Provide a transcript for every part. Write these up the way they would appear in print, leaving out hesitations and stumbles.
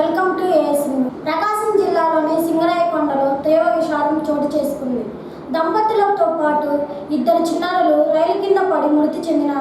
Welcome to asnnews. ప్రకాశం జిల్లాలోని సింగరాయకొండలో తీవ్ర విషాదం చోటు చేసుకుంది. దంపతులతో పాటు ఇద్దరు చిన్నారులు రైలు కింద పడి మృతి చెందిన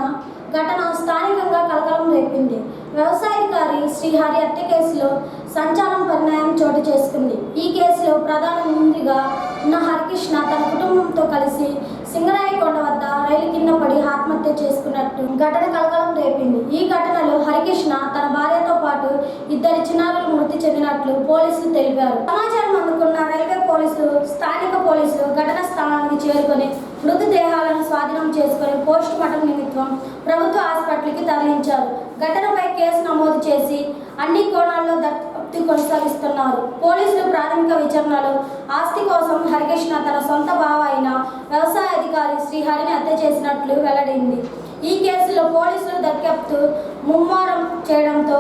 ఘటన స్థానికంగా కలకలం రేపింది. వ్యవసాయాధికారి శ్రీహరి హత్య కేసులో సంచలన పరిణామం చోటు చేసుకుంది. ఈ కేసులో ప్రధాన నిందితుడిగా ఉన్న హరికృష్ణ తన కుటుంబంతో కలిసి సింగరాయకొండ వద్ద రైలు కింద పడి ఆత్మహత్య చేసుకున్నట్టు ఘటన కలకలం రేపింది. ఈ ఘటనలో హరికృష్ణ తన భార్యతో పాటు ఇద్దరు చిన్నారులు మృతి చెందినట్లు పోలీసులు తెలిపారు. సమాచారం అందుకున్న రైల్వే పోలీసులు, స్థానిక పోలీసులు ఘటన స్థలానికి చేరుకొని మృతదేహాలను స్వాధీనం చేసుకుని పోస్ట్ మార్టం నిమిత్తం ప్రభుత్వ హాస్పిటల్కి తరలించారు. ఘటనపై కేసు నమోదు చేసి అన్ని కోణాల్లో దర్యాప్తు కొనసాగిస్తున్నారు. పోలీసులు ప్రాథమిక విచారణలో ఆస్తి కోసం హరికృష్ణ తన సొంత బావ అయిన వ్యవసాయ అధికారి శ్రీహరిని హత్య చేసినట్లు వెల్లడైంది. ఈ కేసులో పోలీసులు దర్యాప్తు ముమ్మరం చేయడంతో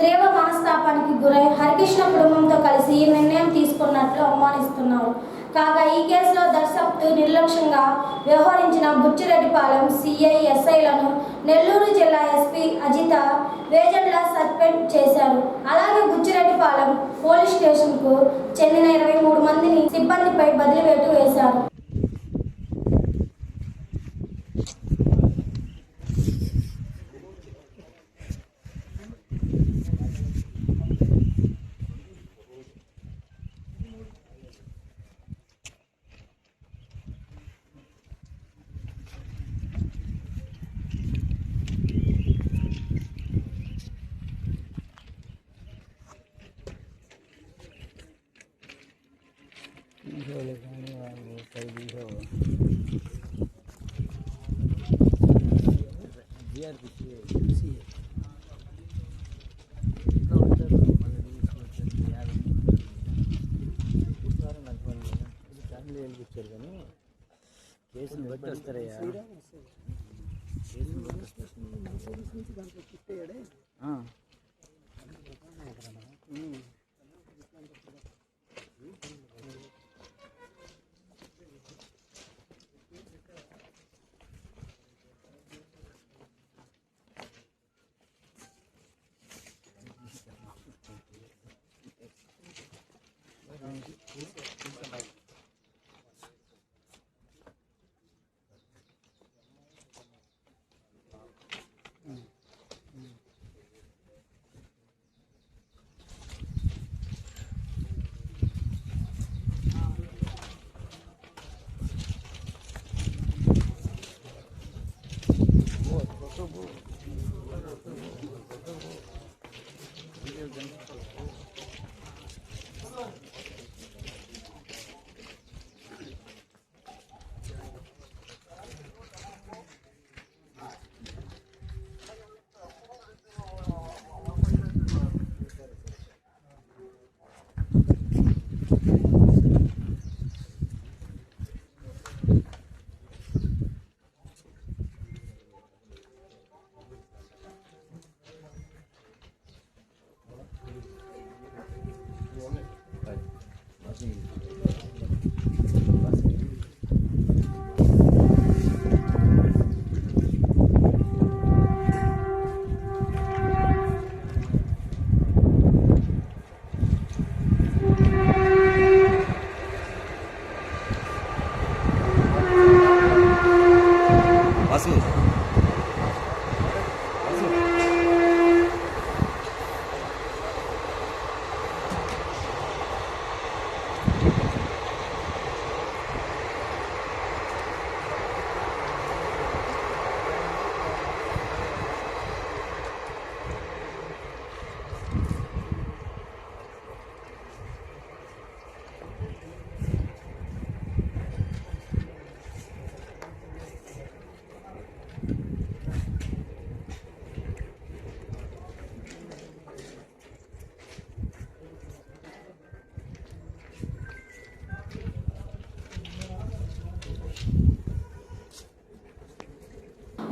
తీవ్ర మనస్తాపానికి గురై హరికృష్ణ కుటుంబంతో కలిసి ఈ నిర్ణయం తీసుకున్నట్లు అనుమానిస్తున్నారు. కాగా ఈ కేసులో దర్యాప్తు నిర్లక్ష్యంగా వ్యవహరించిన బుచ్చిరెడ్డిపాలెం సిఐ, ఎస్ఐలను నెల్లూరు జిల్లా ఎస్పీ అజిత వేజెండ్ల సస్పెండ్ చేశారు. అలాగే బుచ్చిరెడ్డిపాలెం పోలీస్ స్టేషన్కు చెందిన 23 మందిని సిబ్బందిపై బదిలీ వేటు వేశారు. కేసులు బట్టి వస్తారయ్యా.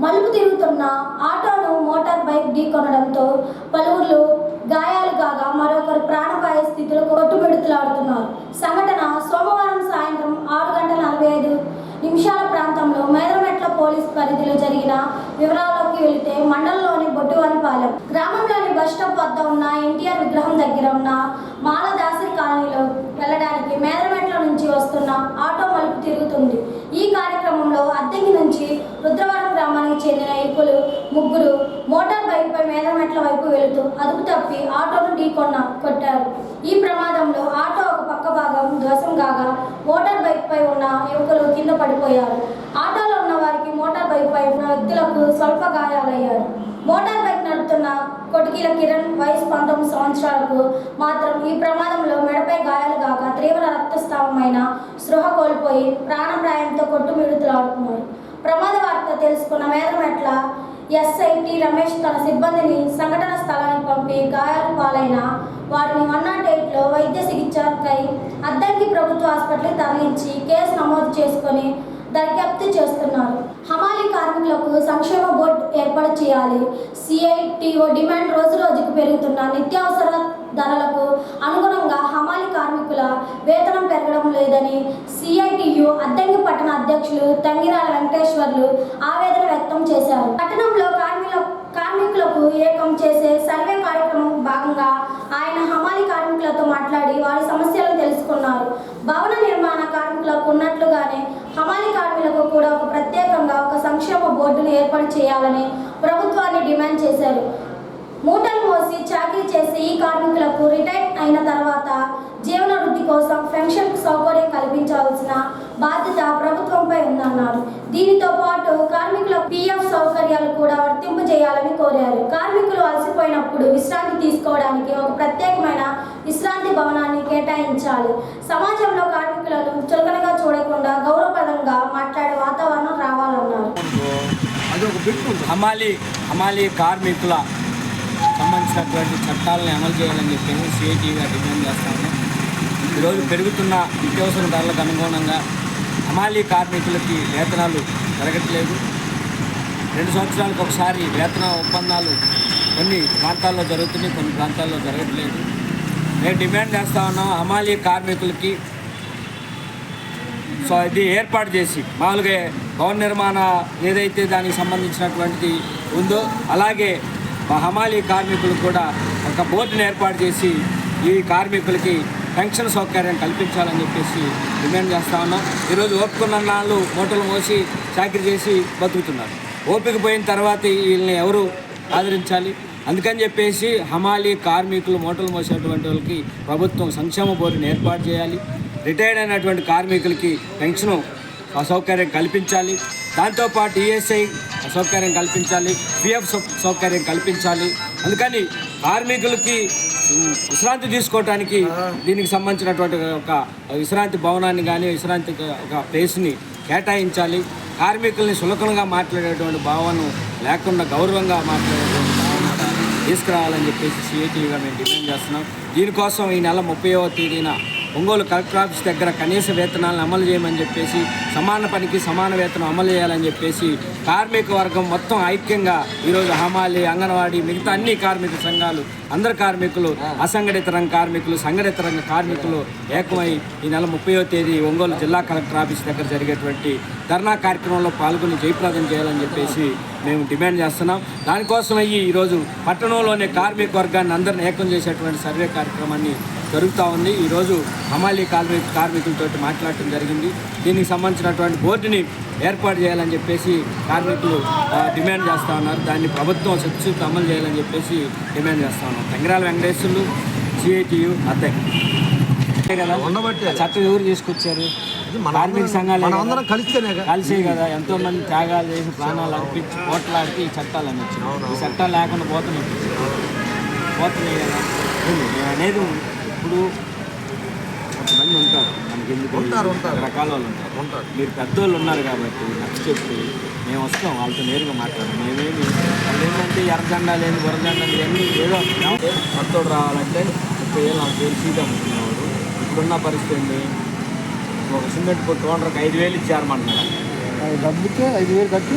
మలుపు తిరుగుతున్న ఆటోను మోటార్ బైక్ ఢీకొనడంతో పలువురు గాయాలు కాగా మరొకరు ప్రాణాపాయ స్థితిలో కొట్టుమిడుతులాడుతున్నారు. సంఘటన సోమవారం సాయంత్రం 6:45 ప్రాంతంలో పోలీస్ పరిధిలో జరిగిన వివరాల్లోకి వెళితే మండలంలోని బొట్టువానిపాలెం గ్రామంలోని బస్టాప్ వద్ద ఉన్న ఎన్టీఆర్ విగ్రహం దగ్గర ఉన్న మాలదాసరి కాలనీలో వెళ్ళడానికి మేదరమెట్ల నుంచి వస్తున్న ఆటో మలుపు తిరుగుతుంది. ఈ కార్యక్రమంలో అద్దంకి నుంచి రుద్రవరం గ్రామానికి చెందిన యువకులు ముగ్గురు మోటార్ బైక్పై మేదరమెట్ల వైపు వెళుతూ అదుపు తప్పి ఆటోను కొట్టారు. ఈ ప్రమాదంలో ఆటో ఒక పక్క భాగం ధ్వంసం కాగా మోటార్ బైక్పై ఉన్న యువకులు కింద పడిపోయారు. ఆటోలో ఉన్న వారికి మోటార్ బైక్పై ఉన్న వ్యక్తులకు స్వల్ప గాయాలయ్యారు. మోటార్ బైక్ నడుపుతున్న కొటికీల కిరణ్ వయసు 19 సంవత్సరాలకు మాత్రం ఈ ప్రమాదంలో మెడపై గాయాలు కాగా తీవ్ర రక్తస్రావమైన స్పృహ కోల్పోయి ప్రాణప్రాయంతో కొట్టుమిడుతులాడుతున్నారు. ప్రమాద వార్త తెలుసుకున్న మేదరమెట్ల ఎస్ఐ టి రమేష్ తన సిబ్బందిని సంఘటన స్థలానికి పంపి గాయాలు పాలైన వారిని 108లో వైద్య చికిత్సకై అద్దంకి ప్రభుత్వ హాస్పిటల్కి తరలించి కేసు నమోదు చేసుకొని దర్యాప్తు చేస్తున్నారు. హమాలీ కార్మికులకు సంక్షేమ బోర్డు ఏర్పాటు చేయాలి. సిఐటిఓ డిమాండ్ రోజు రోజుకు పెరుగుతున్న నిత్యావసర ధరలకు అనుగుణంగా హమాలీ కార్మికుల వేతనం పెరగడం లేదని సిఐటియు అద్దంకి పట్టణ అధ్యక్షులు తంగిరాల వెంకటేశ్వర్లు ఆవేదన వ్యక్తం చేశారు. పట్టణంలో కార్మికులకు ఏకం చేసే సర్వే కార్యక్రమం భాగంగా ఆయన హమాలీ కార్మికులతో మాట్లాడి వారి సమస్యలను తెలుసుకున్నారు. భవన నిర్మాణ కార్మికులకు ఉన్నట్లుగానే హమాలీ కార్మికులకు కూడా ప్రత్యేకంగా ఒక సంక్షేమ బోర్డును ఏర్పాటు చేయాలని ప్రభుత్వాన్ని డిమాండ్ చేశారు. మూటలు మోసి చాకరీ చేసే ఈ కార్మికులకు రిటైర్ అయిన తర్వాత జీవనవృద్ధి కోసం పెన్షన్ సౌకర్యం కల్పించాల్సిన బాధ్యత ప్రభుత్వంపై ఉందన్నారు. దీనితో పాటు కార్మికుల పిఎఫ్ సౌకర్యాలు కూడా వర్తింపజేయాలని కోరారు. కార్మికులు అలసిపోయినప్పుడు విశ్రాంతి తీసుకోవడానికి ఒక ప్రత్యేకమైన విశ్రాంతి భవనాన్ని కేటాయించాలి. సమాజంలో కార్మికులను చులకనగా చూడకుండా గౌరవప్రదంగా మాట్లాడే వాతావరణం రావాలన్నారు. హమాలీ కార్మికుల సంబంధించినటువంటి చట్టాలను అమలు చేయాలని చెప్పేసి సిఐటిగా డిమాండ్ చేస్తాము. ఈరోజు పెరుగుతున్న నిత్యావసర ధరలకు అనుగుణంగా హమాలీ కార్మికులకి వేతనాలు జరగట్లేదు. 2 సంవత్సరాలకు ఒకసారి వేతన ఒప్పందాలు కొన్ని ప్రాంతాల్లో జరుగుతున్నాయి, కొన్ని ప్రాంతాల్లో జరగట్లేదు. మేము డిమాండ్ చేస్తూ ఉన్నాం, హమాలీ కార్మికులకి ఇది ఏర్పాటు చేసి మామూలుగా భవన నిర్మాణ ఏదైతే దానికి సంబంధించినటువంటిది ఉందో అలాగే హమాలీ కార్మికులకు కూడా ఒక బోర్డుని ఏర్పాటు చేసి ఈ కార్మికులకి పెన్షన్ సౌకర్యం కల్పించాలని చెప్పేసి డిమాండ్ చేస్తూ ఉన్నాం. ఈరోజు ఓపికన్న నాళ్ళు మూటలు మోసి చాకరీ చేసి బతుకుతున్నారు. ఓపిక పోయిన తర్వాత వీళ్ళని ఎవరు ఆదరించాలి? అందుకని చెప్పేసి హమాలీ కార్మికులు మూటలు మోసేటువంటి వాళ్ళకి ప్రభుత్వం సంక్షేమ బోర్డుని ఏర్పాటు చేయాలి. రిటైర్డ్ అయినటువంటి కార్మికులకి పెన్షన్ సౌకర్యం కల్పించాలి. దాంతోపాటు ఈఎస్ఐ సౌకర్యం కల్పించాలి, పిఎఫ్ సౌకర్యం కల్పించాలి. అందుకని కార్మికులకి విశ్రాంతి తీసుకోవడానికి దీనికి సంబంధించినటువంటి ఒక విశ్రాంతి భవనాన్ని కానీ విశ్రాంతి ఒక ప్లేస్ని కేటాయించాలి. కార్మికుల్ని సులభంగా మాట్లాడేటువంటి భావన లేకుండా గౌరవంగా మాట్లాడేటువంటి భావన తీసుకురావాలని చెప్పేసి సిఐటిగా మేము డిమాండ్ చేస్తున్నాం. దీనికోసం ఈ నెల 30వ తేదీన ఒంగోలు కలెక్టర్ ఆఫీస్ దగ్గర కనీస వేతనాలను అమలు చేయమని చెప్పేసి సమాన పనికి సమాన వేతనం అమలు చేయాలని చెప్పేసి కార్మిక వర్గం మొత్తం ఐక్యంగా ఈరోజు హమాలి, అంగన్వాడీ, మిగతా అన్ని కార్మిక సంఘాలు, అందరు కార్మికులు, అసంఘటిత రంగ కార్మికులు, సంఘటిత రంగ కార్మికులు ఏకమై ఈ నెల 30వ తేదీ ఒంగోలు జిల్లా కలెక్టర్ ఆఫీస్ దగ్గర జరిగేటువంటి ధర్నా కార్యక్రమంలో పాల్గొని జయప్రదం చేయాలని చెప్పేసి మేము డిమాండ్ చేస్తున్నాం. దానికోసం ఈరోజు పట్టణంలోని కార్మిక వర్గాన్ని అందరిని ఏకం చేసేటువంటి సర్వే కార్యక్రమాన్ని జరుగుతూ ఉంది. ఈరోజు హమాలీ కార్మికులతో మాట్లాడటం జరిగింది. దీనికి సంబంధించినటువంటి బోర్డుని ఏర్పాటు చేయాలని చెప్పేసి కార్మికులు డిమాండ్ చేస్తూ ఉన్నారు. దాన్ని ప్రభుత్వం శక్తియుక్తంగా అమలు చేయాలని చెప్పేసి డిమాండ్ చేస్తూ ఉన్నాం. తంగిరాల వెంకటేశ్వర్లు, సిఐటియు అద్దంకి కదా చట్టం ఎవరు తీసుకొచ్చారు? కార్మిక సంఘాలు కలిసే కదా ఎంతో మంది త్యాగాలు చేసి ప్రాణాలు అర్పించి పోట్లాడితే ఈ చట్టాలు అనిచ్చారు. ఈ చట్టాలు లేకుండా పోతున్నాయి కదా అనేది. ఇప్పుడు కొంతమంది ఉంటారు, మనకి ఎందుకు రకాల వాళ్ళు ఉంటారు. మీరు పెద్దోళ్ళు ఉన్నారు కాబట్టి నచ్చ చెప్పి మేము వస్తాం, వాళ్ళతో నేరుగా మాట్లాడతాం. మేమేమి వాళ్ళు ఏంటంటే ఎర్రజెండా లేని బుర్రజెండా ఇవన్నీ ఏదో కొత్తోడు రావాలంటే 30 ఏళ్ళు 40 ఏళ్ళు సీట్ అమ్ముతున్నవాడు. ఇప్పుడున్న పరిస్థితి ఏంటి? ఒక సిమెంట్ కొట్టు ఓనర్కి 5,000 ఇచ్చారమంటున్నారు. డబ్బుకే 5,000 కట్టి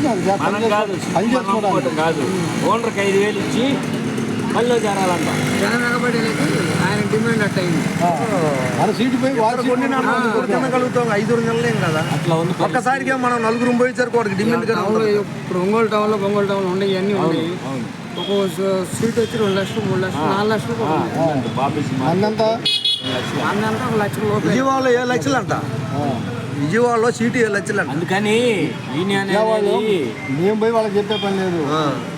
మనం కాదు కాదు ఓనర్కి 5,000 ఇచ్చి మళ్ళీ చేరాలంట. జనం ఎగబడేది ఆయన డిమాండ్ అట్ట అయింది. తినగలుగుతాం 5 నెలలేం కదా. అట్లా ఉంది. ఒక్కసారిగా మనం 4 పోయేసరికి వాడికి డిమాండ్. ఇప్పుడు ఒంగోలు టౌన్లో ఉండేవి అన్నీ ఉన్నాయి. ఒక సీట్ వచ్చి 2 లక్షలు 3 లక్షలు 4 లక్షలు కూడా ఉంది. అన్నంతా అన్నంతా 1 లక్షల లోపే. విజయవాడలో 7 లక్షలు అంట. విజయవాడలో సీటు 7 లక్షలు అంట. అందుకని మేము పోయి వాళ్ళకి చెప్పే పని లేదు.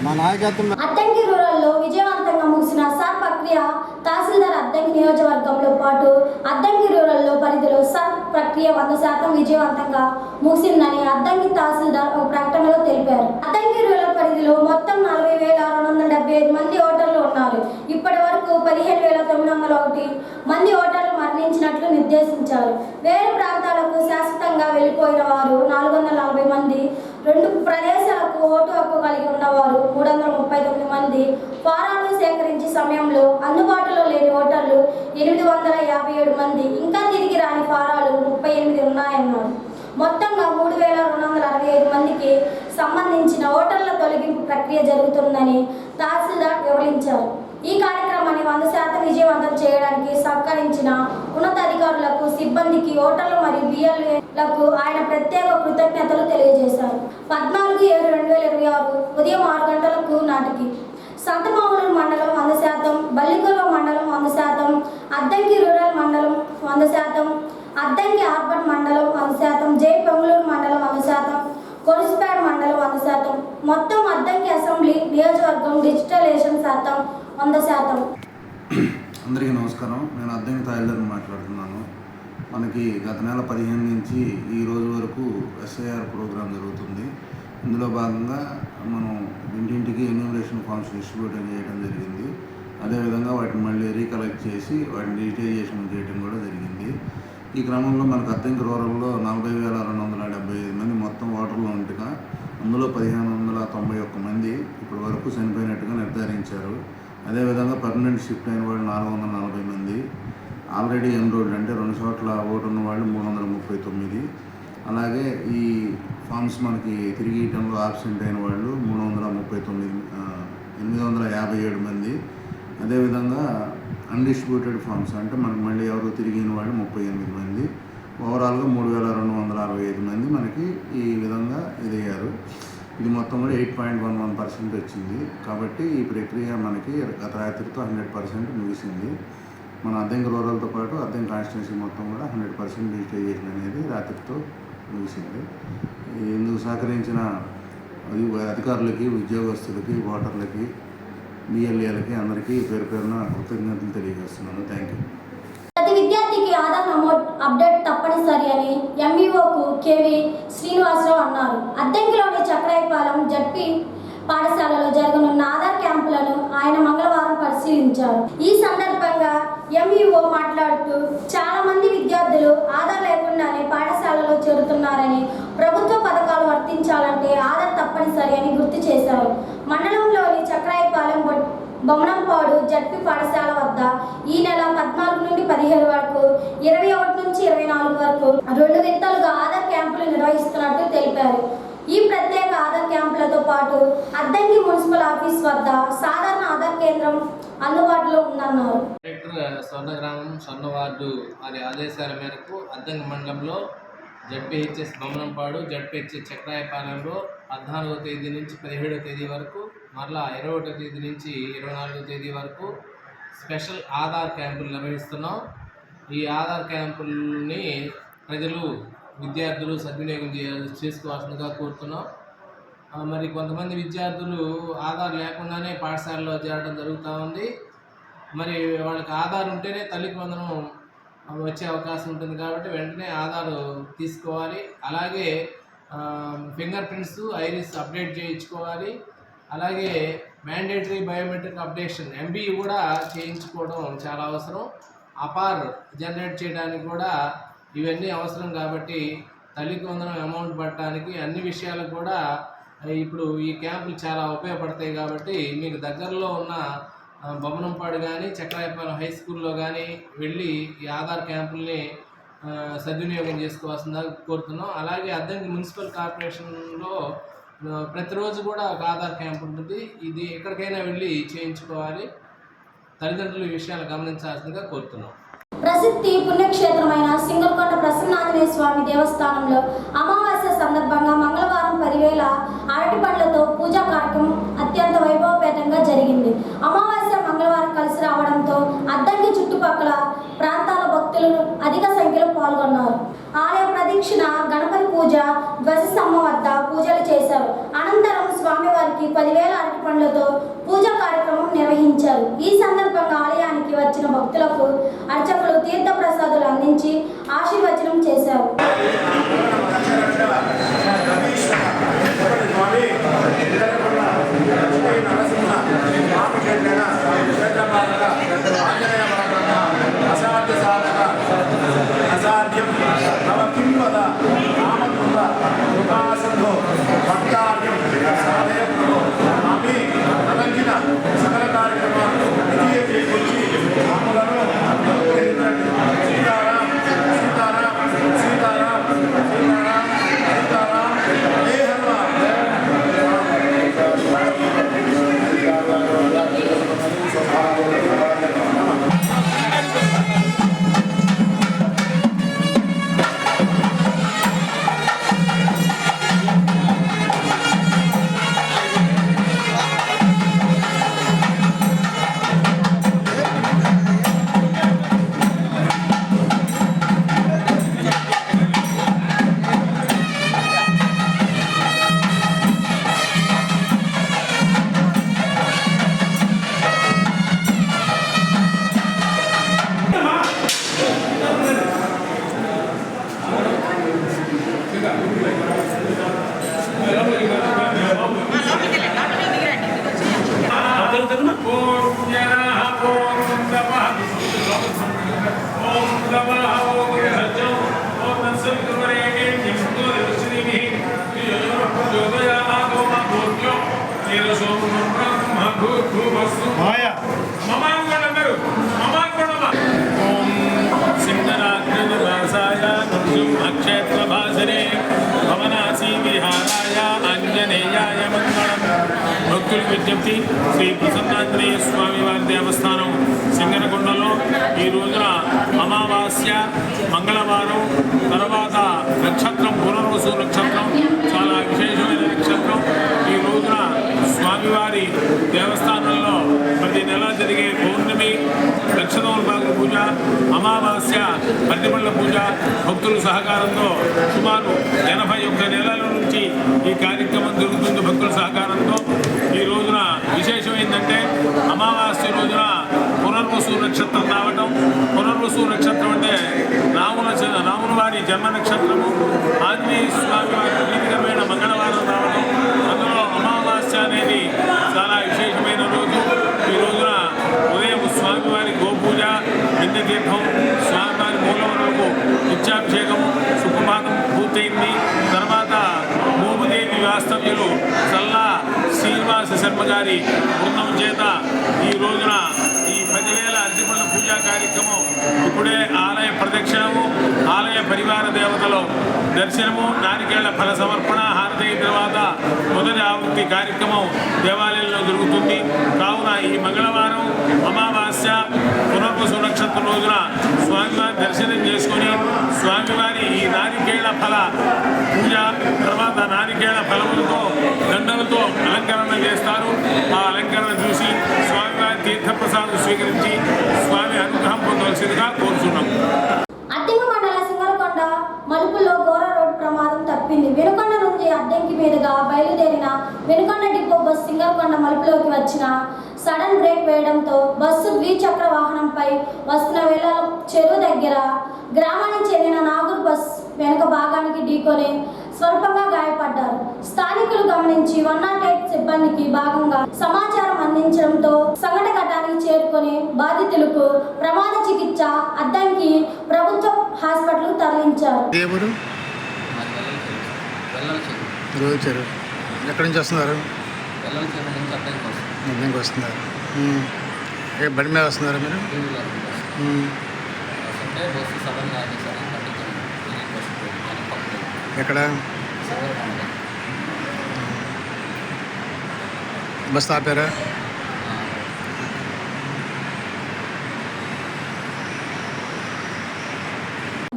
మా నాయకత్వం అద్దంకి రూరల్లో విజయవంతంగా ముగిసిన సర్ ప్రక్రియ తహసీల్దార్ అద్దంకి నియోజకవర్గంలో పాటు అద్దంకి రూరల్లో పరిధిలో సర్ ప్రక్రియ 100% విజయవంతంగా ముగిసిందని అద్దంకి తహసీల్దార్ ఒక ప్రకటనలో తెలిపారు. అద్దంకి రూరల్ పరిధిలో మొత్తం 40,275 మంది ఓటర్లు ఉన్నారు. ఇప్పటి వరకు 15,901 మంది ఓటర్లు మరణించినట్లు నిర్దేశించారు. వేరే ప్రాంతాలకు శాశ్వతంగా వెళ్లిపోయిన వారు 440 మంది, 2 ప్రదేశాలకు ఓటు హక్కు కలిగి ఉన్నవారు 339 మంది, ఫారాలు సేకరించే సమయంలో అందుబాటులో లేని ఓటర్లు 857 మంది, ఇంకా తిరిగి రాని ఫారాలు 38 ఉన్నాయన్నారు. మొత్తంగా 3,265 మందికి సంబంధించిన ఓటర్ల తొలగింపు ప్రక్రియ జరుగుతుందని తహసీల్దార్ వివరించారు. ఈ కార్యక్రమాన్ని 100% విజయవంతం చేయడానికి సహకరించిన ఉన్నతాధికారులకు, సిబ్బందికి, ఓటర్లు మరియు బిఎల్ఏలకు ఆయన ప్రత్యేక కృతజ్ఞతలు తెలియజేశారు. 14/7/2026 ఉదయం 6 గంటలకు నాటికి సంతమాగులూరు మండలం 100%, బల్లికురవ మండలం 100%, అద్దంకి రూరల్ మండలం 100%, అద్దంకి అర్బన్ మండలం 100%, జై పangulooru మండలం 100%, కొరిసపాడు మండలం 100%, మొత్తం అద్దంకి అసెంబ్లీ నియోజకవర్గం డిజిటలైజేషన్ శాతం 100%. అందరికీ నమస్కారం. నేను అద్దంకి తహసీల్దార్ని మాట్లాడుతున్నాను. మనకి గత నెల 15 నుంచి ఈ రోజు వరకు ఎస్ఐఆర్ ప్రోగ్రాం జరుగుతుంది. ఇందులో భాగంగా మనం ఇంటింటికి ఎన్యూమరేషన్ ఫామ్స్ డిస్ట్రిబ్యూట్ చేయడం జరిగింది. అదేవిధంగా వాటిని మళ్ళీ రీకలెక్ట్ చేసి వాటిని డిజిటైజేషన్ చేయడం కూడా జరిగింది. ఈ క్రమంలో మనకు అద్దంకి రూరల్లో 40,275 మంది మొత్తం ఓటర్లు ఉండగా అందులో 1,591 మంది ఇప్పటి వరకు చనిపోయినట్టుగా నిర్ధారించారు. అదేవిధంగా పర్మనెంట్ షిఫ్ట్ అయిన వాళ్ళు 440 మంది, ఆల్రెడీ ఎన్రోల్డ్ అంటే 2 చోట్ల ఓటు ఉన్న వాళ్ళు 339, అలాగే ఈ ఫామ్స్ మనకి తిరిగి ఇవ్వడంలో ఆబ్సెంట్ అయిన వాళ్ళు 857 మంది, అదేవిధంగా అన్డిస్ట్రిబ్యూటెడ్ ఫామ్స్ అంటే మనకు మళ్ళీ ఎవరు తిరిగిన వాళ్ళు 38 మంది, ఓవరాల్గా 3,265 మంది మనకి ఈ విధంగా ఇదయ్యారు. ఇది మొత్తం కూడా 8.11% వచ్చింది. కాబట్టి ఈ ప్రక్రియ మనకి గత రాత్రితో 100% ముగిసింది. మన అద్దంకి రూరల్తో పాటు అద్దంకి కాన్స్టిట్యున్సీ మొత్తం కూడా 100% డిజిటైజేషన్ అనేది రాత్రితో ముగిసింది. ఇందుకు సహకరించిన అధికారులకి, ఉద్యోగస్తులకి, ఓటర్లకి, బిఎల్ఏలకి అందరికీ పేరు పేరున కృతజ్ఞతలు తెలియజేస్తున్నాను. Thank you. ప్రతి విద్యార్థికి ఆధార్ నమోదు అప్డేట్ తప్పనిసరి అని ఎంఈఓకు కేవి శ్రీనివాసరావు అన్నారు. అద్దంకిలోని చక్రాయపాలెం జడ్పీ పాఠశాలలో జరగనున్న ఆధార్ క్యాంపులను ఆయన మంగళవారం పరిశీలించారు. ఈ సందర్భంగా ఎంఈఓ మాట్లాడుతూ చాలా మంది విద్యార్థులు ఆధార్ లేకుండానే పాఠశాలలో చేరుతున్నారని, ప్రభుత్వ పథకాలు వర్తించాలంటే ఆధార్ తప్పనిసరి అని గుర్తు చేశారు. మండలంలోని చక్రాయపాలెం బొమ్మనంపాడు జడ్పీ పాఠశాల వద్ద ఈ నెల 14 నుండి 17 వరకు, 21 నుంచి 24 వరకు 2 విడతలుగా ఆధార్ క్యాంపులు నిర్వహిస్తున్నట్టు తెలిపారు. ఈ ప్రత్యేక ఆధార్ క్యాంపులతో పాటు అద్దంకి మున్సిపల్ ఆఫీస్ వద్ద సాధారణ ఆధార్ కేంద్రం అందుబాటులో ఉందన్నారు. డైరెక్టర్ స్వర్ణగ్రామం స్వర్ణ వార్డు వారి ఆదేశాల మేరకు అద్దంకి మండలంలో జడ్పీహెచ్ఎస్ బొమ్మనంపాడు, జడ్పీహెచ్ఎస్ చక్రాయపాలెంలో 14వ తేదీ నుంచి 17వ తేదీ వరకు, మరలా 21వ తేదీ నుంచి 24వ తేదీ వరకు స్పెషల్ ఆధార్ క్యాంపులు నిర్వహిస్తున్నాం. ఈ ఆధార్ క్యాంపుల్ని ప్రజలు, విద్యార్థులు సద్వినియోగం చేసుకోవాల్సిందిగా కోరుతున్నాం. మరి కొంతమంది విద్యార్థులు ఆధార్ లేకుండానే పాఠశాలలో చేరడం జరుగుతూ ఉంది. మరి వాళ్ళకి ఆధార్ ఉంటేనే తల్లికి వందనం వచ్చే అవకాశం ఉంటుంది కాబట్టి వెంటనే ఆధార్ తీసుకోవాలి. అలాగే ఫింగర్ ప్రింట్స్, ఐరిస్ అప్డేట్ చేయించుకోవాలి. అలాగే మ్యాండేటరీ బయోమెట్రిక్ అప్డేషన్ ఎంబీ కూడా చేయించుకోవడం చాలా అవసరం. అపార్ జనరేట్ చేయడానికి కూడా ఇవన్నీ అవసరం కాబట్టి తల్లికి వందనం అమౌంట్ పట్టడానికి అన్ని విషయాలకు కూడా ఇప్పుడు ఈ క్యాంపులు చాలా ఉపయోగపడతాయి. కాబట్టి మీకు దగ్గరలో ఉన్న బొమ్మనంపాడు కానీ, చక్రాయపాలెం హై స్కూల్లో కానీ వెళ్ళి ఈ ఆధార్ క్యాంపుల్ని సద్వినియోగం చేసుకోవాల్సిందిగా కోరుతున్నాం. అలాగే అద్దంకి మున్సిపల్ కార్పొరేషన్లో ప్రతిరోజు కూడా ఒక ఆధార్ క్యాంప్ ఉంటుంది. ఇది ఎక్కడికైనా వెళ్ళి చేయించుకోవాలి. తల్లిదండ్రులు ఈ విషయాలు గమనించాల్సిందిగా కోరుతున్నాం. ప్రసిద్ధి పుణ్యక్షేత్రమైన సింగల్కొండ ప్రసన్నాంజనేయ స్వామి దేవస్థానంలో అమావాస్య సందర్భంగా మంగళవారం 10,000 అరటి పండ్లతో పూజా కార్యక్రమం అత్యంత వైభవపేతంగా జరిగింది. అమావాస్య మంగళవారం కలిసి రావడంతో అద్దంకి చుట్టుపక్కల ప్రాంతాల భక్తులు అధిక సంఖ్యలో పాల్గొన్నారు. ఆలయ ప్రదక్షిణ, గణపతి పూజ, ధ్వజస్తంభం వద్ద పూజలు చేశారు. అనంతరం స్వామివారికి 10,000 అరటి పండ్లతో పూజా కార్యక్రమం నిర్వహించారు. ఈ సందర్భంగా ఆలయానికి వచ్చిన భక్తులకు అర్చకులు తీర్థ ప్రసాదాలు అందించి ఆశీర్వచనం చేశారు. సకల కార్యక్రమాలు భక్తుల విజ్ఞప్తి శ్రీ ప్రసన్నాంజనేయ స్వామి వారి దేవస్థానం సింగనకొండలో ఈ రోజున అమావాస్య మంగళవారం తర్వాత నక్షత్రం పునర్వసు నక్షత్రం చాలా విశేషమైన నక్షత్రం. ఈ రోజున స్వామివారి దేవస్థానంలో ప్రతి నెల జరిగే పౌర్ణమి లక్షదోల్పాకు పూజ, అమావాస్య పట్టిపళ్ళ పూజ భక్తుల సహకారంతో సుమారు 81 నెలల నుంచి ఈ కార్యక్రమం జరుగుతుంది. భక్తుల సహకారంతో ఈ రోజున విశేషం ఏంటంటే అమావాస్య రోజున పునర్వసు నక్షత్రం రావటం. పునర్వసు నక్షత్రం అంటే రాముల వారి జన్మ నక్షత్రము. ఆంజనేయ స్వామి వారి ప్రీతికరమైన మంగళవారం రావడం. అందులో అమావాస్య అనేది చాలా విశేషమైన రోజు. ఈ రోజున ఉదయం స్వామివారి గోపూజ, బిందె తీర్థం, స్వామివారి మూలవరకు నిత్యాభిషేకం, సుప్రభాతం పూర్తయింది. తర్వాత భూమిదేవి వాస్తవ్యులు సల్లా శ్రీనివాస శర్మ గారి బృందం చేత ఈ రోజున ఈ 10,000 అరటిపళ్ళ పూజా కార్యక్రమం ఇప్పుడే ఆలయ ప్రదక్షిణము, ఆలయ పరివార దేవతలు దర్శనము, నారికేళ్ల ఫల సమర్పణ, హారతి అయిన తర్వాత మొదటి ఆవృత్తి కార్యక్రమం దేవాలయంలో జరుగుతుంది. కావున ఈ మంగళవారం అమావాస్య పునర్వసు నక్షత్రం రోజున స్వామివారి దర్శనం చేసుకొని స్వామివారి ఈ నారికేళ్ల ఫల పూజ తర్వాత నారికేళ్ల ఫలములతో దండలతో అలంకరణ చేస్తారు. ఆ అలంకరణ చూసి స్వామివారి తీర్థప్రసాదం స్వీకరించి స్వామి అనుగ్రహం పొందవలసిందిగా కోరుతున్నాం. అద్దంకి మండల సింగరకొండ మలుపులో ఘోర రోడ్డు ప్రమాదం తప్పింది. వెనుకొండ నుంచి అద్దంకి మీదుగా బయలుదేరిన వెనుకొండ డిపో బస్సు సింగరకొండ మలుపులోకి వచ్చిన సడన్ బ్రేక్ వేయడంతో బస్సు ద్విచక్ర వాహనంపై వస్తున్న వేళలో చెరువు దగ్గర గ్రామానికి చెందిన నాగూర్ బస్ వెనుక భాగానికి ఢీకొని స్వల్పంగా గాయపడ్డారు. స్థానికులు గమనించి 108 సిబ్బందికి భాగంగా సమాచారం అందించడంతో సంఘటన ఘటానికి చేరుకొని బాధితులకు ప్రమాద చికిత్స అద్దంకి ప్రభుత్వ హాస్పిటల్ తరలించారు. ఎక్కడి నుంచి వస్తున్నారు? అద్దంకి వస్తున్నారు. ఏ బండి మీద వస్తున్నారు మీరు? ఎక్కడ బస్ ఆపారా?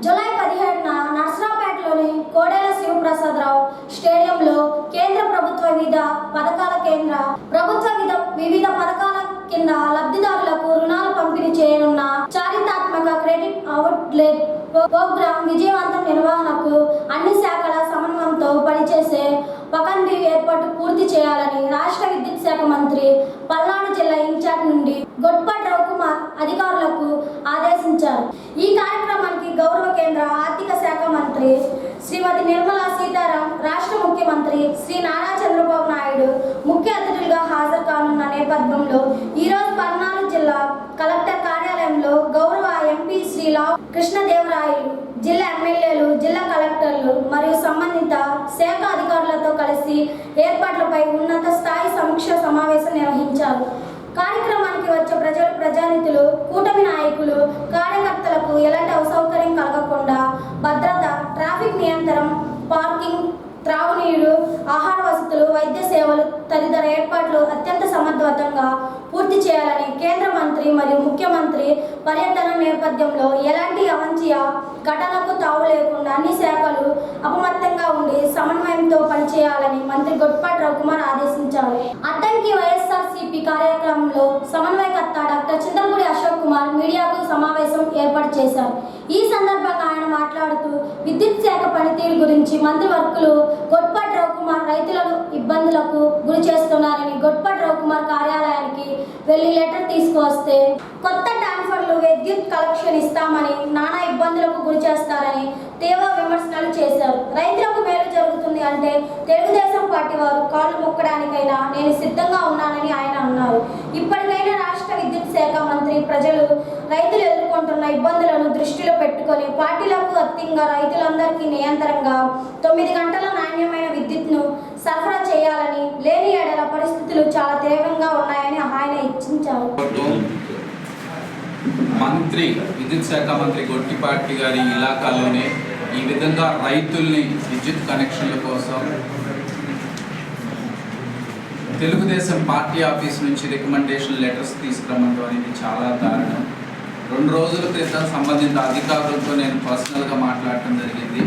జూలై 17న నర్సరావుపేటలోని కోడెల శివప్రసాదరావు స్టేడియంలో కేంద్ర ప్రభుత్వ వివిధ పథకాల కింద లబ్ధిదారులకు రుణాలు పంపిణీ చేయనున్న చారిత్రాత్మక క్రెడిట్ అవుట్లెట్ ప్రోగ్రాం విజయవంతం నిర్వహణకు అన్ని శాఖల సమన్వయంతో పనిచేసే వకండి ఏర్పాటు పూర్తి చేయాలని రాష్ట్ర విద్యుత్ శాఖ మంత్రి పల్నాడు జిల్లా ఇన్ఛార్జ్ నుండి గొట్పాటి రవికుమార్ అధికారులకు ఆదేశించారు. ఈ కార్యక్రమానికి గౌరవ కేంద్ర ఆర్థిక శాఖ మంత్రి శ్రీమతి నిర్మలా సీతారాం, రాష్ట్ర ముఖ్యమంత్రి శ్రీ నారా చంద్రబాబు నాయుడు ముఖ్య అతిథులుగా హాజరు కానున్న నేపథ్యంలో ఈరోజు పల్నాడు జిల్లా కలెక్టర్ కార్యాలయంలో గౌరవ ఎంపీ శ్రీ లావు కృష్ణదేవరాయలు, జిల్లా ఎమ్మెల్యేలు, జిల్లా కలెక్టర్లు మరియు సంబంధిత శాఖ అధికారులతో కలిసి ఏర్పాట్లపై ఉన్నత స్థాయి సమీక్ష సమావేశం నిర్వహించారు. కార్యక్రమానికి వచ్చే ప్రజానిధులు, కూటమి నాయకులు, కార్యకర్తలకు ఎలాంటి అసౌకర్యం కలగకుండా భద్రత, ట్రాఫిక్ నియంత్రణ, పార్కింగ్, త్రాగునీరు, ఆహార వసతులు, వైద్య సేవలు తదితర ఏర్పాట్లు అత్యంత సమర్థవంతంగా పూర్తి చేయాలని కేంద్ర మంత్రి మరియు ముఖ్యమంత్రి పర్యటన నేపథ్యంలో ఎలాంటి అవాంఛనీయ ఘటనలకు తావు లేకుండా అన్ని శాఖలు అప్రమత్తంగా ఉండి సమన్వయంతో పనిచేయాలని మంత్రి గొట్పాటి రవికుమార్ ఆదేశించారు. అద్దంకి వైఎస్ఆర్సీపీ కార్యక్రమంలో సమన్వయకర్త డాక్టర్ చింతలపూడి అశోక్ కుమార్ మీడియాకు సమావేశం ఏర్పాటు చేశారు. ఈ సందర్భంగా ఆయన మాట్లాడుతూ విద్యుత్ శాఖ పనితీరు గురించి మంత్రివర్గులు గొట్పాటి రవికుమార్ రైతులను ఇబ్బందులకు గురి చేస్తున్నారని, గొట్పాటి రవికుమార్ కార్యాలయానికి వెళ్లి లెటర్ తీసుకువస్తే కొత్త ట్రాన్స్ఫర్లు విద్యుత్ కలెక్షన్ ఇస్తామని నానా ఇబ్బందులకు గురి చేస్తారని తీవ్ర విమర్శలు చేశారు. రైతులకు మేలు జరుగుతుంది అంటే తెలుగుదేశం పార్టీ వారు కాళ్ళు మొక్కడానికైనా నేను సిద్ధంగా ఉన్నానని ఆయన అన్నారు. ఇప్పటికైనా రాష్ట్ర విద్యుత్ శాఖ మంత్రి ప్రజలు రైతులు ఎదుర్కొంటున్న ఇబ్బందులను దృష్టిలో పెట్టుకొని పార్టీలకు అత్యంగా రైతులందరికీ నియంత్రణగా 9 గంటల నాణ్యమైన విద్యుత్ను సరఫరా చేయాలని, లేని ఏడల పరిస్థితులు చాలా తీవ్రంగా ఉన్నాయని ఆయన హెచ్చరించారు. మంత్రి విద్యుత్ శాఖ మంత్రి గొట్టిపాటి గారి ఇలాకాలోనే ఈ విధంగా రైతుల్ని విద్యుత్ కనెక్షన్ల కోసం తెలుగుదేశం పార్టీ ఆఫీస్ నుంచి రికమెండేషన్ లెటర్స్ తీసుకురమ్మడం అనేది చాలా దారుణం. 2 రోజుల క్రితం సంబంధిత అధికారులతో నేను పర్సనల్గా మాట్లాడటం జరిగింది.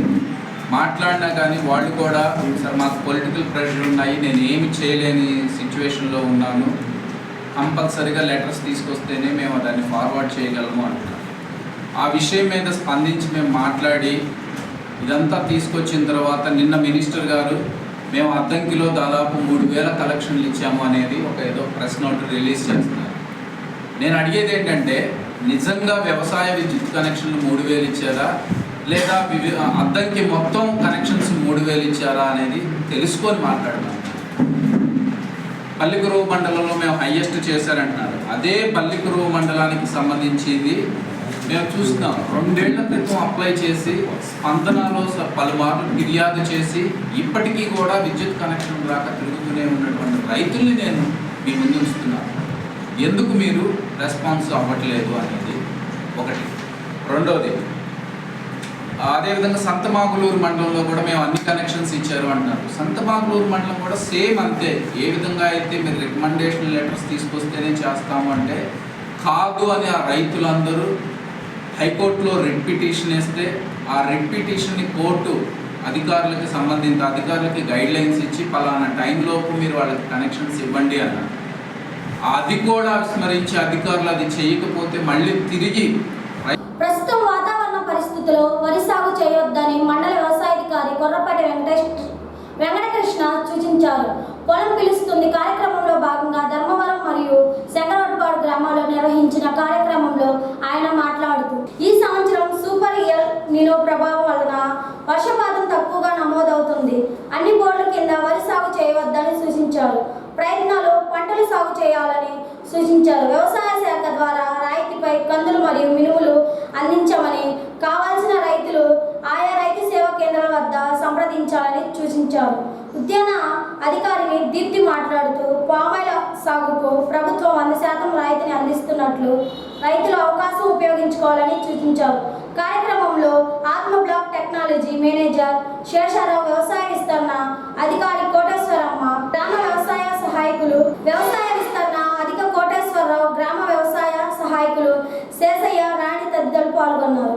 మాట్లాడినా కానీ వాళ్ళు కూడా సార్ మాకు పొలిటికల్ ప్రెషర్ ఉన్నాయి, నేను ఏమి చేయలేని సిచ్యువేషన్లో ఉన్నాను, కంపల్సరీగా లెటర్స్ తీసుకొస్తేనే మేము దాన్ని ఫార్వర్డ్ చేయగలము అంటున్నాం. ఆ విషయం మీద స్పందించి మేము మాట్లాడి ఇదంతా తీసుకొచ్చిన తర్వాత నిన్న మినిస్టర్ గారు మేము అద్దంకిలో దాదాపు 3000 కలెక్షన్లు ఇచ్చాము అనేది ఒక ఏదో ప్రెస్ నోట్ రిలీజ్ చేస్తున్నారు. నేను అడిగేది ఏంటంటే నిజంగా వ్యవసాయ విద్యుత్ కనెక్షన్లు 3000 ఇచ్చారా లేదా అద్దంకి మొత్తం కనెక్షన్స్ 3000 ఇచ్చారా అనేది తెలుసుకొని మాట్లాడదాం. బల్లికురవ మండలంలో మేము హైయెస్ట్ చేశారంటున్నారు. అదే బల్లికురవ మండలానికి సంబంధించింది మేము చూస్తున్నాం. 2 ఏళ్ల క్రితం అప్లై చేసి స్పందనలో పలుమార్లు ఫిర్యాదు చేసి ఇప్పటికీ కూడా విద్యుత్ కనెక్షన్ రాక తిరుగుతూనే ఉన్నటువంటి రైతుల్ని నేను మీ ముందు ఉంచుతున్నాను. ఎందుకు మీరు రెస్పాన్స్ అవ్వట్లేదు అనేది ఒకటి. రెండోది, అదేవిధంగా సంతమాగులూరు మండలంలో కూడా మేము అన్ని కనెక్షన్స్ ఇచ్చారు అంటున్నారు. సంతమాగులూరు మండలం కూడా సేమ్ అంతే. ఏ విధంగా అయితే మీరు రికమెండేషన్ లెటర్స్ తీసుకొస్తేనే చేస్తాము అంటే కాదు అని ఆ రైతులందరూ హైకోర్టులో రిట్ పిటిషన్ వేస్తే ఆ రిట్ పిటిషన్ని కోర్టు అధికారులకి సంబంధిత అధికారులకి గైడ్లైన్స్ ఇచ్చి పలానా టైంలోపు మీరు వాళ్ళకి కనెక్షన్స్ ఇవ్వండి అన్నారు. అది కూడా విస్మరించి అధికారులు అది చేయకపోతే మళ్ళీ తిరిగి ప్రస్తుతం వాతావరణ పరిస్థితుల్లో వరి సాగు చేయొద్దని మండల వ్యవసాయాధికారి కొర్రపాటి వెంకటకృష్ణ సూచించారు. పొలం పిలుస్తుంది కార్యక్రమంలో భాగంగా ధర్మవరం మరియు శంకరవడ్పాడు గ్రామాల్లో నిర్వహించిన కార్యక్రమంలో ఆయన మాట్లాడుతూ ఈ సంవత్సరం సూపర్ ఎల్ నినో ప్రభావం వలన వర్షపాతం తక్కువగా నమోదవుతుంది. అన్ని బోర్డుల కింద వరి సాగు చేయవద్దని సూచించారు. ప్రయత్నాలు పంటలు సాగు చేయాలని సూచించారు. వ్యవసాయ శాఖ ద్వారా రాయితీపై కందులు మరియు మినుములు అందించమని, కావాల్సిన రైతులు ఆయా రైతు సేవా కేంద్రాల వద్ద సంప్రదించాలని సూచించారు. ఉద్యాన అధికారిని దీప్తి మాట్లాడుతూ పామాయిల్ సాగుకు ప్రభుత్వం 100% రాయితీని అందిస్తున్నట్లు రైతులు అవకాశం ఉపయోగించుకోవాలని సూచించారు. కార్యక్రమంలో ఆత్మ బ్లాక్ టెక్నాలజీ మేనేజర్ శేషారావు, వ్యవసాయ విస్తరణ అధికారి కోటేశ్వరమ్మ, గ్రామ వ్యవసాయ సహాయకులు, వ్యవసాయ విస్తరణ అధిక కోటేశ్వరరావు, గ్రామ వ్యవసాయ సహాయకులు శేషయ్య, రాణి తదితరులు పాల్గొన్నారు.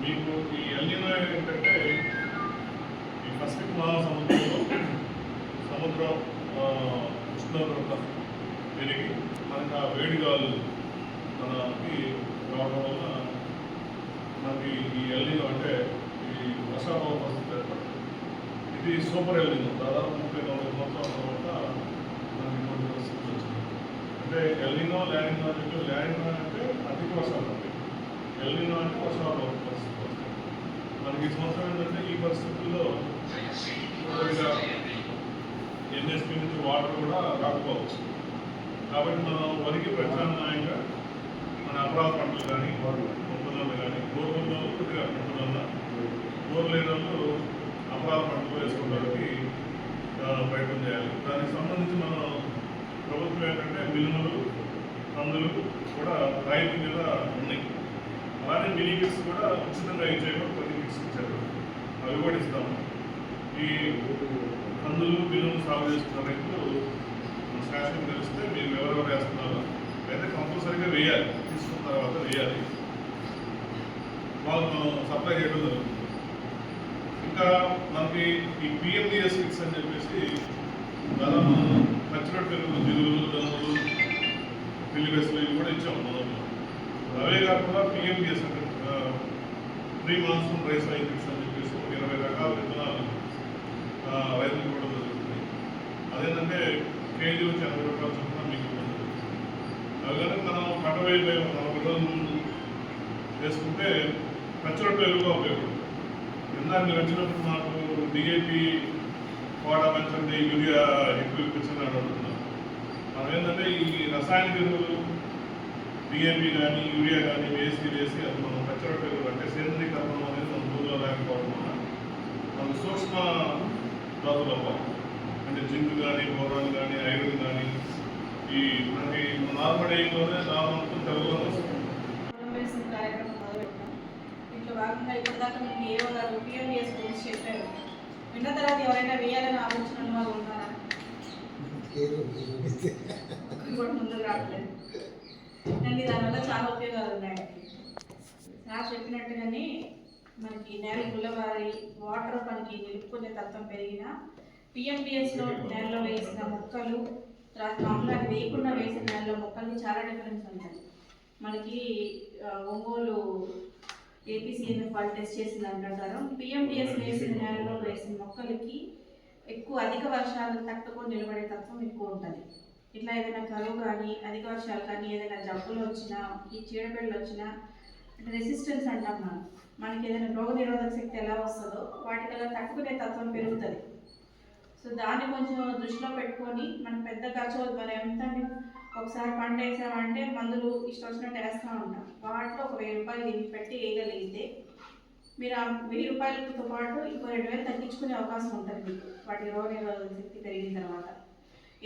మీకు ఈ ఎల్నినో ఏంటంటే సముద్రం ఉష్ణోగ్రత పెరిగి మనకు ఆ వేడి గాలులు మనకి రావడం వల్ల మనకి ఈ ఎల్నినో అంటే ఈ వర్షాభావ పరిస్థితి ఏర్పడుతుంది. ఇది సూపర్ ఎల్నినో దాదాపు 30-40 సంవత్సరాల తర్వాత మనకి ఇటువంటి పరిస్థితులు వచ్చింది. అంటే ఎల్నినో లానినో అంటే లానినో అంటే అధిక వర్షాలు ఉంటాయి, ఎల్నినో అంటే వర్షాభావ పరిస్థితి వస్తాయి. మనకి ఈ సంవత్సరం ఏంటంటే ఈ పరిస్థితుల్లో ఎన్ఎస్పీ నుంచి వాటర్ కూడా రాకపోవచ్చు. కాబట్టి మనం వరికి ప్రత్యామ్నాయంగా మన అపరాధ పంటలు కానీ మొక్కజొన్న కానీ బోర్లలో కొద్దిగా మొక్కజొన్న బోర్ లేని వాళ్ళు అపరాధ పంటలు వేసుకోవడానికి ప్రయత్నం చేయాలి. దానికి సంబంధించి మనం ప్రభుత్వం ఏంటంటే మినుములు కందులు కూడా రైతు మీద ఉన్నాయి. అలానే మినీ కిట్స్ కూడా ఉచితంగా ఇచ్చేయడం, ప్రతి కిట్స్ ఇచ్చారు, అవి కూడా ఇస్తాము. ఈ కందులు మినుములు సాగు చేస్తున్న రైతులు స్టాషన్ తెలిస్తే మీరు ఎవరెవరు వేస్తున్నారు అయితే కంపల్సరీగా వేయాలి, తీసుకున్న తర్వాత వేయాలి, వాళ్ళు సప్లై చేయడం జరుగుతుంది. ఇంకా మనకి ఈ పిఎండిఎస్ కిట్స్ అని చెప్పేసి దాదాపు పచ్చిరొట్టు పెరుగులు, జిగులు, దనులు, పిల్లిబెస్లు ఇవి కూడా ఇచ్చాము మొదట్లో. అవే కాకుండా పిఎండిఎస్ అంటే pre monsoon rice line kits అని చెప్పేసి 20 రకాల విత్తనాలు రైతులు కూడా జరుగుతుంది. అదేంటంటే కేజీ వచ్చి 80 రూపాయలు చొప్పున మీకు ఉంటుంది. అవి కనుక మనం పంట వేయలే 40 రోజుల ముందు వేసుకుంటే పచ్చిరొట్టు ఎరువుగా ఉపయోగపడుతుంది. ఇందాక మీరు వచ్చినప్పుడు మాకు డిఏపి వాడా పెంచండి, యూరియా ఎక్కువ ఇప్పించండి అని అడుగుతున్నాం. మనం ఏంటంటే ఈ రసాయనిక ఎరువులు డిఏపి కానీ యూరియా కానీ వేసి అది మనం పచ్చిరొట్టు ఎరువులు అంటే సేంద్రీకరణం అనేది మన భూమిలో లేకపోవడం వల్ల మనకు సూక్ష్మ ధాతులు అవ్వాలి. అంటే జింక్ కానీ, బోరాన్ కానీ, ఐరన్ కానీ ఈ మనకి నార్మల్ ఏలోనే నార్మల్ తెలుగులో వస్తుంది. కార్యక్రమం మొదలుపెట్టాం. దీంట్లో భాగంగా ఇప్పటిదాకా మీకు ఏవో గారు పిఎండిఎస్ గురించి చెప్పారు. విన్న తర్వాత ఎవరైనా వేయాలని ఆలోచన వాళ్ళు ఉన్నారా? కూడా ముందుకు రావట్లేదు. కానీ దానివల్ల చాలా ఉపయోగాలు ఉన్నాయి. సార్ చెప్పినట్టుగానే మనకి నేల గుల్లవారి వాటర్ మనకి నిలుపుకునే తత్వం పెరిగిన పిఎండిఎస్లో నేలలో వేసిన మొక్కలు తర్వాత మామూలుగా వేయకుండా వేసిన నేలలో మొక్కలకి చాలా డిఫరెన్స్ ఉంటుంది. మనకి ఒంగోలు ఏపీసీఎన్ఎఫ్ వాళ్ళు టెస్ట్ చేసిన దాని ప్రకారం పిఎండిఎస్ వేసిన నేలలో వేసిన మొక్కలకి ఎక్కువ అధిక వర్షాలు తట్టుకొని నిలబడే తత్వం ఎక్కువ ఉంటుంది. ఇట్లా ఏదైనా కరువు కానీ అధిక వర్షాలు కానీ ఏదైనా జబ్బులు వచ్చినా ఈ చీడపీడలు వచ్చినా అంటే రెసిస్టెన్స్ అంటాం మనకి ఏదైనా రోగ నిరోధక శక్తి ఎలా వస్తుందో వాటికల్లా తట్టుకునే తత్వం పెరుగుతుంది. సో దాన్ని కొంచెం దృష్టిలో పెట్టుకొని మనం పెద్ద ఖర్చు మనం ఎంత ఒకసారి పంట వేసామంటే మందులు ఇష్టం వచ్చినట్టు వేస్తూ ఉంటాం. వాటిలో ఒక 1000 రూపాయలు దీన్ని పెట్టి వేయగలిగితే మీరు ఆ 1000 రూపాయలతో పాటు ఇంకో 2000 తగ్గించుకునే అవకాశం ఉంటుంది మీకు వాటి రోగ నిరోధక శక్తి పెరిగిన తర్వాత.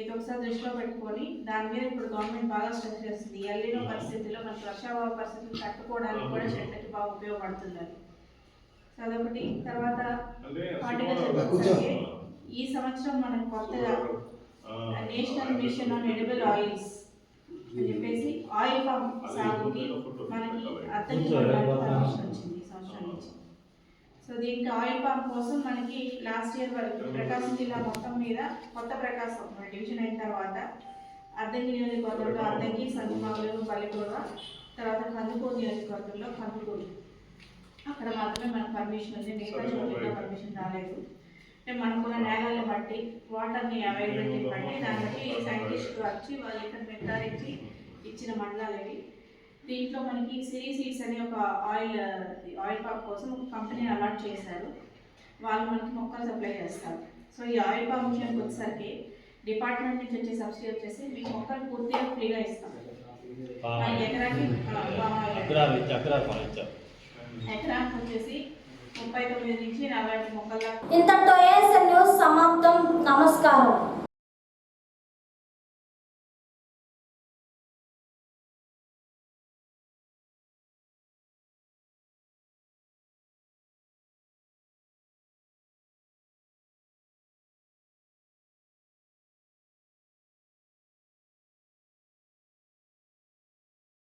ఇది ఒకసారి దృష్టిలో పెట్టుకొని దాని మీద ఇప్పుడు గవర్నమెంట్ బాగా స్ట్రెస్ చేస్తుంది. ఎల్లినో పరిస్థితుల్లో మనకి వర్షాభావ పరిస్థితులు తట్టుకోవడానికి కూడా చెట్లకి బాగా ఉపయోగపడుతుంది. సో అదొకటి. తర్వాత హార్టికల్చర్ ఈ సంవత్సరం మనకు కొత్తగా national mission on edible oils అని చెప్పేసి ఆయిల్ పామ్ సాగుకి మనకి అద్దంకి పర్మిషన్ వచ్చింది ఈ సంవత్సరం నుంచి. సో దీనికి ఆయిల్ పామ్ కోసం మనకి లాస్ట్ ఇయర్ వరకు ప్రకాశం జిల్లా మొత్తం మీద కొత్త ప్రకాశం డివిజన్ అయిన తర్వాత అద్దంకి నియోజకవర్గంలో అద్దంకి, సంగమూరు, ballikurava, తర్వాత కందుకూరు నియోజకవర్గంలో కందుకూరు అక్కడ మాత్రమే మనకు పర్మిషన్ ఉంది. మిగతా చోట్ల పర్మిషన్ రాలేదు. అంటే మనకున్న నేలలను బట్టి వాటర్ని అవైలబిలిటీ బట్టి దాన్ని బట్టి సైంటిస్టులు వచ్చి వాళ్ళు ఇక్కడ నిర్ధారించి ఇచ్చిన మండలాలు ఇవి. దీంట్లో మనకి సిరీ సీడ్స్ అనే ఒక ఆయిల్ పామ్ కోసం ఒక కంపెనీని అలాట్ చేశారు. వాళ్ళు మనకి మొక్కలు సప్లై చేస్తారు. సో ఈ ఆయిల్ పామ్ విషయానికి వచ్చేసరికి డిపార్ట్మెంట్ నుంచి వచ్చే సబ్సిడీ వచ్చేసి మీకు మొక్కలు పూర్తిగా ఫ్రీగా ఇస్తాం. ఎకరాకి వచ్చేసి 39 నుంచి 40 మొక్కల. ఇంతటితో ASN న్యూస్ సమాప్తం.